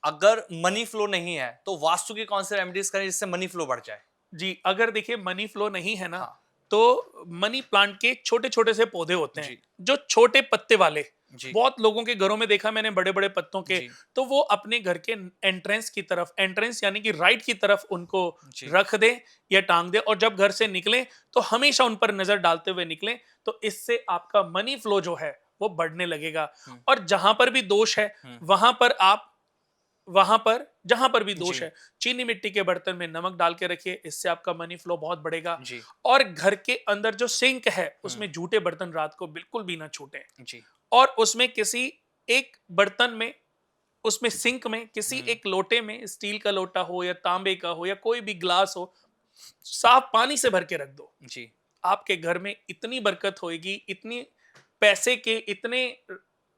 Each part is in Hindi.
अगर मनी फ्लो नहीं है तो वास्तु की कौन सी रेमेडीज करें जिससे मनी फ्लो बढ़ जाए? जी, अगर देखिए मनी फ्लो नहीं है ना, हाँ। तो मनी प्लांट के छोटे-छोटे से पौधे होते हैं, जी। जो छोटे पत्ते वाले, जी। बहुत लोगों के घरों में देखा मैंने बड़े-बड़े पत्तों के, जी। तो वो अपने घर के एंट्रेंस की तरफ, एंट्रेंस यानी कि राइट की तरफ उनको जी। रख दें या टांग दें, और जब घर से निकलें तो हमेशा उन पर नजर डालते हुए निकलें, तो इससे आपका मनी फ्लो जो है वो बढ़ने लगेगा। हुँ। और जहां पर भी दोष है, हुँ। वहां पर जहां पर भी दोष जी। है, चीनी मिट्टी के बर्तन में नमक डाल के रखिए, इससे आपका मनी फ्लो बहुत बढ़ेगा। जी। और घर के अंदर जो सिंक है, हुँ। उसमें जूठे बर्तन रात को बिल्कुल भी ना छूटें। जी। और उसमें किसी एक बर्तन में, उसमें सिंक में किसी हुँ। एक लोटे में, स्टील का लोटा हो या तांबे का हो या कोई भी ग्लास हो, साफ पानी से भर के रख दो। जी। आपके घर में इतनी बरकत होएगी, इतनी पैसे के इतने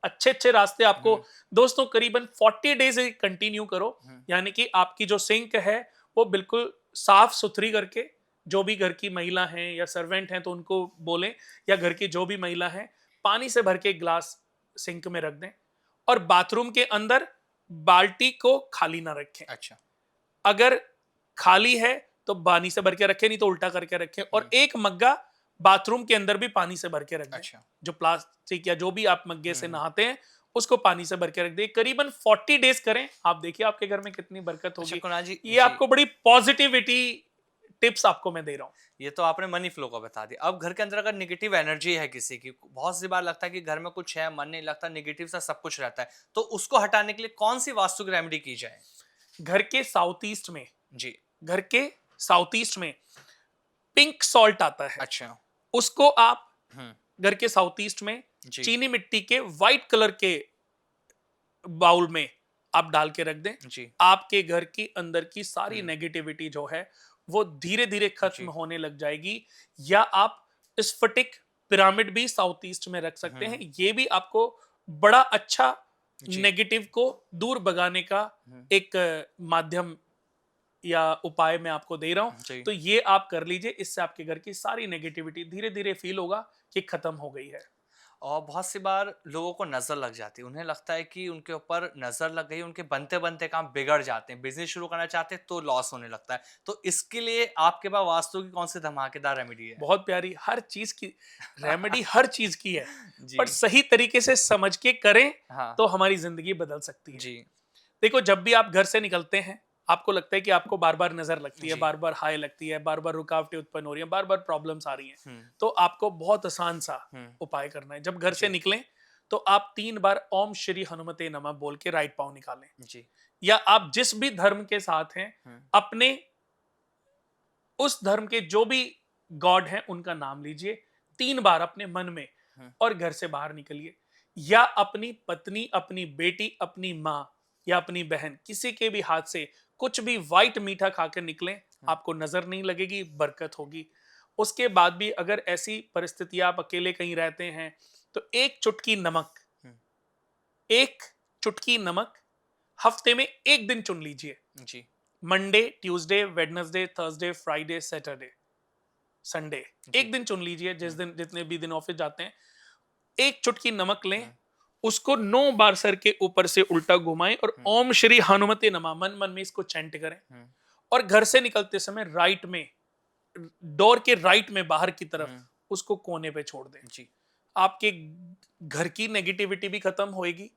अच्छे-अच्छे रास्ते आपको, हुँ। दोस्तों करीबन 40 डेज़ कंटिन्यू करो, हुँ। यानी कि आपकी जो सिंक है, वो बिल्कुल साफ-सुथरी करके, जो भी घर की महिला हैं या सर्वेंट हैं तो उनको बोलें, या घर की जो भी महिला हैं, पानी से भर के ग्लास सिंक में रख दें। और बाथरूम के अंदर बाल्टी को खाली ना रखें। अच्छा। अगर खाली है तो पानी से भर के रखें, नहीं तो उल्टा करके रखें, और हुँ। एक मग्गा बाथरूम के अंदर भी पानी से भर के रख दें। अच्छा। जो प्लास्टिक या जो भी आप मग्गे हुँ। से हुँ। नहाते हैं, उसको पानी से भर के रख दें। करीबन 40 डेज करें, आप देखिए आपके घर में कितनी बरकत अच्छा होगी। कुणाल जी। ये जी। आपको बड़ी पॉजिटिविटी टिप्स आपको मैं दे रहा हूँ। ये तो आपने मनी फ्लो का बता दिया। अब घर के अंदर अगर नेगेटिव एनर्जी है किसी की, बहुत सी बार लगता है कि घर में कुछ है, मन नहीं लगता, नेगेटिव सा सब कुछ रहता है, तो उसको हटाने के लिए कौन सी वास्तु की रेमेडी की जाए? घर के साउथ ईस्ट में, जी। घर के साउथ ईस्ट में पिंक सॉल्ट आता है, अच्छा। उसको आप हुँ। घर के साउथ ईस्ट में जी। चीनी मिट्टी के व्हाइट कलर के बाउल में आप डाल के रख दें। जी। आपके घर की अंदर की सारी हुँ। नेगेटिविटी जो है, वो धीरे धीरे खत्म जी। होने लग जाएगी। या आप स्फटिक पिरामिड भी साउथ ईस्ट में रख सकते हैं, हुँ। ये भी आपको बड़ा अच्छा जी। नेगेटिव को दूर भगाने का हुँ। एक माध्यम या उपाय मैं आपको दे रहा हूं। जी। तो ये आप कर लीजिए, इससे आपके घर की सारी नेगेटिविटी धीरे धीरे फील होगा कि खत्म हो गई है। और बहुत सी बार लोगों को नज़र लग जाती है। उन्हें लगता है कि उनके ऊपर नज़र लग गई, उनके बनते-बनते काम बिगड़ जाते हैं। बिज़नेस शुरू करना चाहते हैं तो लॉस होने लगता है। तो इसके लिए आपके पास वास्तु की कौन-सी धमाकेदार रेमेडी है? बहुत प्यारी, हर चीज की रेमेडी हर चीज की है, जी। पर सही तरीके से समझ के करें हाँ। तो हमारी जिंदगी बदल सकती है। जी। देखो, जब भी आप घर से निकलते हैं, आपको लगता है कि आपको बार बार नजर लगती है, जी। बार बार हाय लगती है, बार बार रुकावटें उत्पन्न हो रही हैं, बार बार प्रॉब्लम्स आ रही हैं, हुँ। तो आपको बहुत आसान सा हुँ। उपाय करना है। जब घर से जी। निकलें तो आप 3 बार ओम श्री हनुमते नमः बोल के राइट पाँव निकालें। जी। या आप जिस भी धर्म के साथ हैं, हुँ। अपने उस धर्म के जो भी गॉड हैं उनका नाम लीजिए 3 बार अपने मन में, हुँ। और घर से बाहर निकलिए। या अपनी पत्नी, अपनी बेटी, अपनी माँ या अपनी बहन, किसी के भी हाथ से कुछ भी व्हाइट मीठा खाकर निकलें, हुँ। आपको नजर नहीं लगेगी, बरकत होगी। उसके बाद भी अगर ऐसी परिस्थिति, आप अकेले कहीं रहते हैं, तो एक चुटकी नमक, हुँ। एक चुटकी नमक हफ्ते में एक दिन चुन लीजिए। जी। Monday, Tuesday, Wednesday, Thursday, Friday, Saturday, Sunday, जी। एक दिन चुन लीजिए, जिस हुँ। दिन, जितने भी दिन ऑफिस जाते हैं, एक चुटकी नमक लें, हुँ। उसको 9 बार सर के ऊपर से उल्टा घुमाएं और हुँ। ओम श्री हनुमते नमः मन मन में इसको चैंट करें। हुँ। और घर से निकलते समय राइट में, डोर के राइट में बाहर की तरफ, हुँ। उसको कोने पे छोड़ दें। जी। आपके घर की नेगेटिविटी भी खत्म होएगी,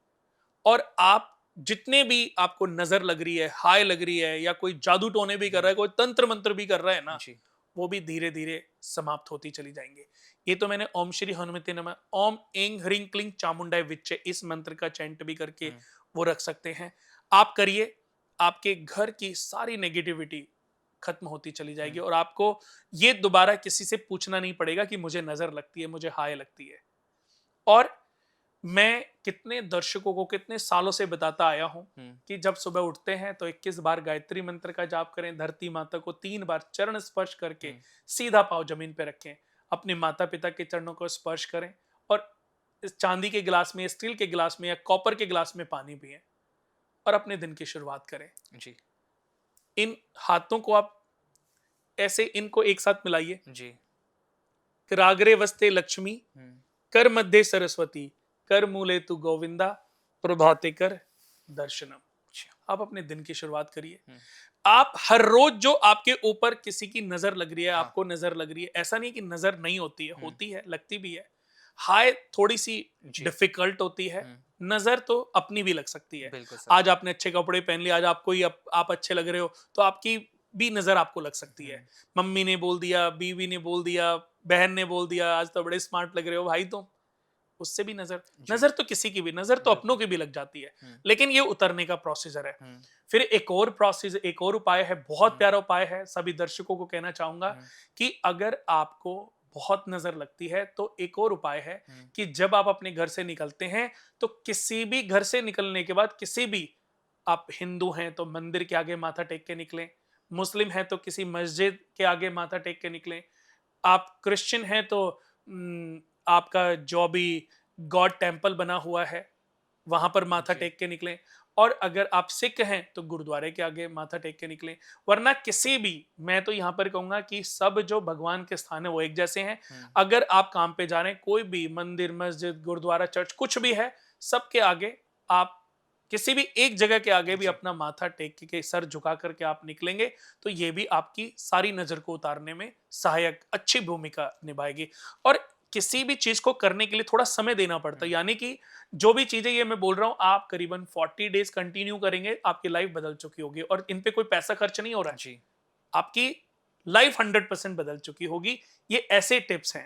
और आप जितने भी आपको नजर लग रही है, हाय लग रही है, या कोई जादू टोने भी कर रहा हुँ। है, कोई तंत्र मंत्र भी कर रहा है ना, जी। वो भी धीरे धीरे समाप्त होती चली जाएंगे। ये तो मैंने ओम श्री हनुमते नमः, ओम ऐं ह्रीं क्लीं चामुंडाय विच्चे, इस मंत्र का चैंट भी करके हुँ। वो रख सकते हैं। आप करिए, आपके घर की सारी नेगेटिविटी खत्म होती चली जाएगी, हुँ। और आपको ये दोबारा किसी से पूछना नहीं पड़ेगा कि मुझे नजर लगती है, मुझे हाय लगती है। और मैं कितने दर्शकों को कितने सालों से बताता आया हूं हुँ। कि जब सुबह उठते हैं तो 21 बार गायत्री मंत्र का जाप करें, धरती माता को 3 बार चरण स्पर्श करके हुँ। सीधा पाँव जमीन पर रखें, अपने माता पिता के चरणों को स्पर्श करें, और इस चांदी के गिलास में, स्टील के गिलास में या कॉपर के गिलास में पानी पिएं, और अपने दिन की शुरुआत करें। जी। इन हाथों को आप ऐसे, इनको एक साथ मिलाइए। जी। रागरे वस्ते लक्ष्मी, हुँ। कर मध्य सरस्वती, कर मूले तु गोविंदा, प्रभाते कर दर्शनम। अच्छा। आप अपने दिन की शुरुआत करिए। हुँ। आप हर रोज जो आपके ऊपर किसी की नजर लग रही है, हाँ। आपको नजर लग रही है, ऐसा नहीं कि नजर नहीं होती है, हुँ। होती है, लगती भी है। हाय थोड़ी सी जी। डिफिकल्ट होती है। हुँ। नजर तो अपनी भी लग सकती है। बिल्कुल सच। आज आपने अच्छे कपड़े पहन लिए, आज आपको ही आप अच्छे लग रहे हो, तो आपकी भी नजर आपको लग सकती हुँ। है। मम्मी ने बोल दिया, बीवी ने बोल दिया, बहन ने बोल दिया, आज तो बड़े स्मार्ट लग रहे हो भाई तुम, उससे भी नजर, जी। नजर तो किसी की भी, नजर तो अपनों बिल्कुल। की भी लग जाती है। हुँ। लेकिन ये उतरने का प्रोसीजर है। हुँ। फिर एक और प्रोसेस, एक और उपाय है, बहुत हुँ। प्यारा उपाय है, सभी दर्शकों को कहना चाहूंगा हुँ। कि अगर आपको बहुत नजर लगती है तो एक और उपाय है हुँ। कि जब आप अपने घर से निकलते हैं तो किसी भी घर से निकलने के बाद किसी भी, आप हिंदू हैं तो मंदिर के आगे माथा टेक के निकलें, मुस्लिम हैं तो किसी मस्जिद के आगे माथा टेक के निकलें, आप क्रिश्चियन हैं तो आपका जो भी गॉड टेम्पल बना हुआ है वहां पर माथा जी। टेक के निकलें, और अगर आप सिख हैं तो गुरुद्वारे के आगे माथा टेक के निकलें। वरना किसी भी, मैं तो यहां पर कहूंगा कि सब जो भगवान के स्थान है वो एक जैसे हैं। हुँ। अगर आप काम पे जा रहे हैं, कोई भी मंदिर, मस्जिद, गुरुद्वारा, चर्च कुछ भी है, सबके आगे आप किसी भी एक जगह के आगे भी जी। अपना माथा टेक के सर झुका करके आप निकलेंगे तो ये भी आपकी सारी नजर को उतारने में सहायक अच्छी भूमिका निभाएगी। और किसी भी चीज को करने के लिए थोड़ा समय देना पड़ता है, हुँ। यानी कि जो भी चीजें ये मैं बोल रहा हूं, आप करीबन 40 डेज कंटिन्यू करेंगे, आपकी लाइफ बदल चुकी होगी और इन पे कोई पैसा खर्च नहीं हो रहा है। जी। आपकी लाइफ 100% बदल चुकी होगी। ये ऐसे टिप्स हैं